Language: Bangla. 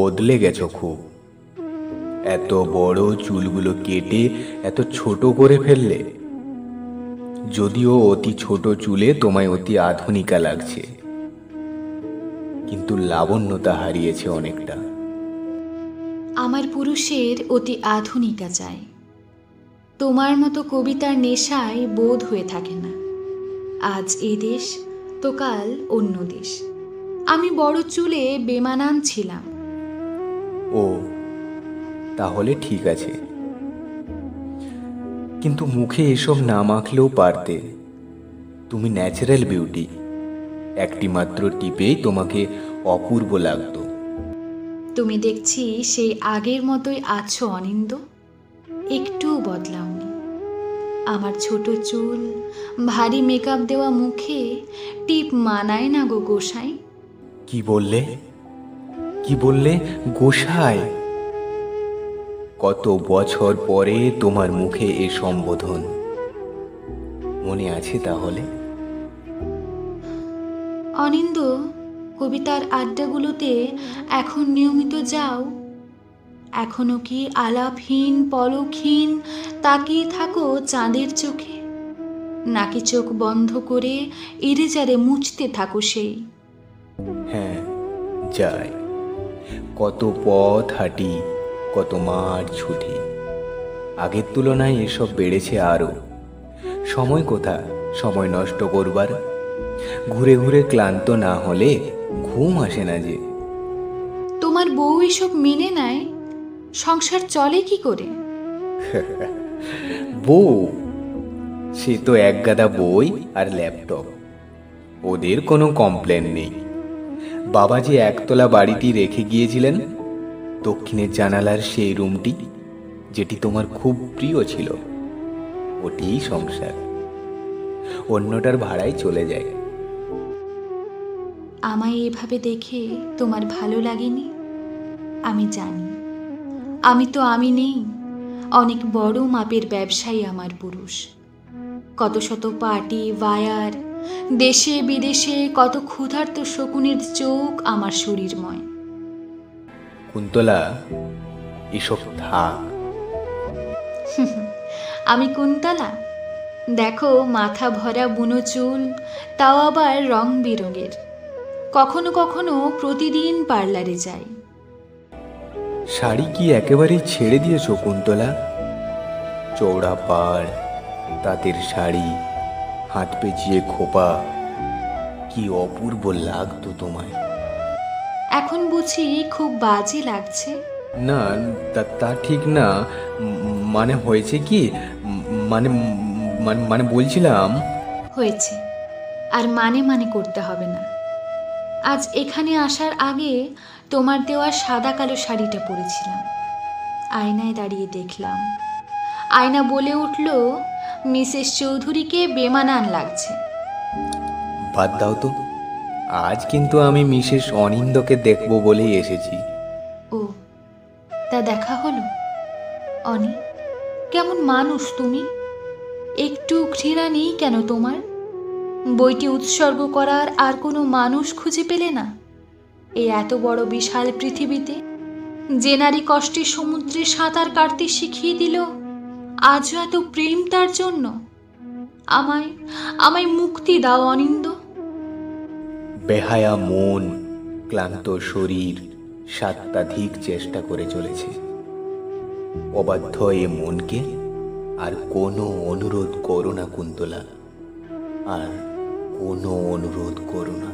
বদলে গেছো খুব। এত বড় চুলগুলো কেটে এত ছোট করে ফেললে। যদিও অতি ছোট চুলে তোমায় অতি আধুনিকা লাগছে, কিন্তু লাবণ্যতা হারিয়েছে অনেকটা। আমার পুরুষের অতি আধুনিকা চাই। তোমার মতো কবিতার নেশায় বোধ হয়ে থাকে না। আজ এ দেশ তো কাল অন্য দেশ। আমি বড় চুলে বেমানান ছিলাম। ও, তাহলে ঠিক আছে, কিন্তু মুখে এসব না মাখলেও পারতে। তুমি ন্যাচারাল বিউটি। একটি মাত্র টিপেই তোমাকে অপূর্ব লাগতো। তুমি দেখছি সেই আগের মতোই আছো অনিন্দ, একটুও বদলাওনি। আমার ছোট চুল, ভারী মেকআপ দেওয়া মুখে টিপ মানায় না গো গোসাই। কি বললে? কি বললে? গোসাই? কত বছর পরে তোমার মুখে এ সম্বোধন, মনে আছে তাহলে? অনিন্দ, কবিতার আড্ডাগুলোতে এখন নিয়মিত যাও? এখনো কি আলাপহীন পলকহীন তাকিয়ে থাকো চাঁদের চোখে, নাকি চোখ বন্ধ করে ইরেজারে মুছতে থাকো সেই? হ্যাঁ, যাই। কত পথ হাঁটি, কত মাঠ ছুটি। আগের তুলনায় এসব বেড়েছে আরো। সময় কোথা সময় নষ্ট করবার? ঘুরে ঘুরে ক্লান্ত না হলে ঘুম আসে না যে। তোমার বউ এসব মেনে নেয়? সংসার চলে কি করে? বউ? সে তো এক গাদা বই আর ল্যাপটপ, ওদের কোনো কমপ্লেন নেই। বাবা যে একতলা বাড়িটি রেখে গিয়েছিলেন, দক্ষিণের জানালার সেই রুমটি, যেটি তোমার খুব প্রিয় ছিল, ওটিই সংসার। অন্যটার ভাড়ায় চলে যায়। আমায় এভাবে দেখে তোমার ভালো লাগেনি? আমি জানি, আমি তো আমি নেই। অনেক বড় মাপের ব্যবসায়ী আমার পুরুষ। কত শত পার্টি বায়ার, দেশে বিদেশে কত ক্ষুধার্ত শকুনের চোখ আমার শরীরময়। কুন্তলা, এসব থাক। আমি কুন্তলা? দেখো, মাথা ভরা বুনো চুল, তাও আবার রং বেরঙের। কখনো কখনো প্রতিদিন পার্লারে যাই। শাড়ি কি একেবারেই ছেড়ে দিয়েছো কুন্তলা? চৌড়া পাড়, তাঁতের শাড়ি, হাত পেঁচিয়ে খোপা, কি অপূর্ব লাগতো তোমায়। এখন বুঝি খুব বাজে লাগছে? না, তা ঠিক না। মানে হয়েছে কি, মানে মানে মানে বলছিলাম। হয়েছে, আর মানে মানে করতে হবে না। আজ এখানে আসার আগে তোমার দেওয়া সাদা কালো শাড়িটা পরেছিলাম। আয়নায় দাঁড়িয়ে দেখলাম। আয়না বলে উঠল, মিসেস চৌধুরীকে বেমানান লাগছে। বাদ দাও তো, আজ কিন্তু আমি মিসেস অনিন্দকে দেখবো বলেই এসেছি। ও, তা দেখা হলো? অনি, কেমন মানুষ তুমি? একটু ঘৃণা নেই কেন তোমার? বইটি উৎসর্গ করার আর কোনো মানুষ খুঁজে পেলে না এই এত বড় বিশাল পৃথিবীতে? যে নারী কষ্টের সমুদ্রে সাঁতার কাটতে শিখিয়ে দিল, আজও এত প্রেম তার জন্য। আমায় আমায় মুক্তি দাও অনিন্দ। বেহায়া মন, ক্লান্ত শরীর সাত্ত্বিক চেষ্টা করে চলেছে। অবাধ্য এ মনকে আর কোনো অনুরোধ করো না কুন্তলা, আর কোনো অনুরোধ করো না।